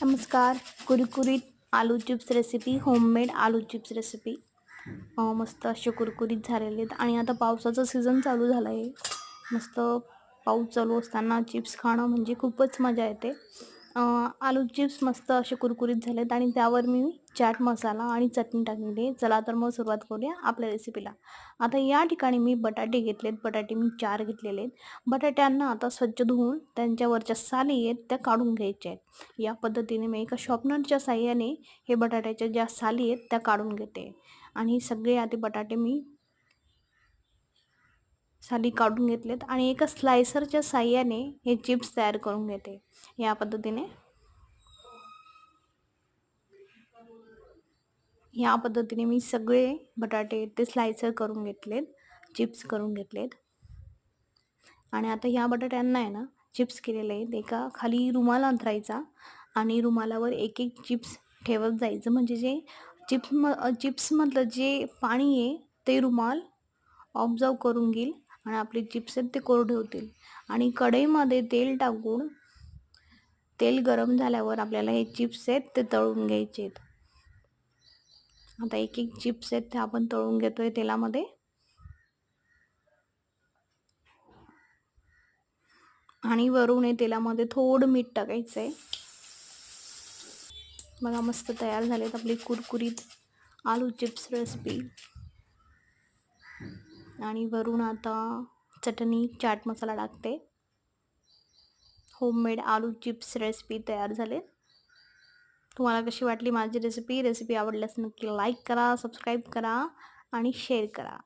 नमस्कार. कुरकुरीत आलू chips recipe, homemade आलू chips recipe. मस्त असे कुरकुरीत झालेले आहेत आणि आता पावसाचा सीझन चालू झाला आहे. मस्त पाऊस चालू असताना चिप्स खाणं म्हणजे खूपच मजा येते. आलू चिप्स मस्त असे कुरकुरीत झालेत आणि त्यावर मी चाट मसाला आणि चटणी टाकलेली आहे. चला तर मग सुरुवात करूया आपल्या रेसिपीला. आता या ठिकाणी मी बटाटे घेतलेत. बटाटे मी 4 घेतलेले आहेत. बटाट्यांना आता स्वच्छ धुवून त्यांच्यावरच्या साली आहेत त्या काढून घ्यायच्या आहेत. या पद्धतीने मी एका शॉर्पनरच्या साहाय्याने हे बटाट्याच्या ज्या साली आहेत त्या काढून घेते आणि सगळे आधी बटाटे मी साली काढून घेतलेत आणि एका स्लायसरच्या साहाय्याने हे चिप्स तयार करून घेते. या पद्धतीने मी सगळे बटाटे ते स्लायसर करून घेतलेत, चिप्स करून घेतलेत. आणि आता ह्या बटाट्यांना आहे ना चिप्स केलेले आहेत. एका खाली रुमाल अंथरायचा आणि रुमालावर एक एक चिप्स ठेवत जायचं, म्हणजे जे चिप्समधलं जे पाणी आहे ते रुमाल ऑब्झर्व करून घेईल आणि आपले चिप्स आहेत ते कोरडे होतील. आणि कढईमध्ये तेल टाकून तेल गरम झाल्यावर आपल्याला हे चिप्स आहेत ते तळून घ्यायचे आहेत. आता एक एक चिप्स आहेत ते आपण तळून घेतोय तेलामध्ये. आणि वरून तेलामध्ये थोडं मीठ टाकायचं आहे. बघा मस्त तयार झालेत आपली कुरकुरीत आलू चिप्स रेसिपी. आणि वरून आता चटणी चाट मसाला टाकते. होममेड आलू चिप्स रेसिपी तयार झाले. तुम्हाला कशी वाटली माझी रेसिपी आवडल्यास नक्की लाईक करा, सबस्क्राईब करा आणि शेअर करा.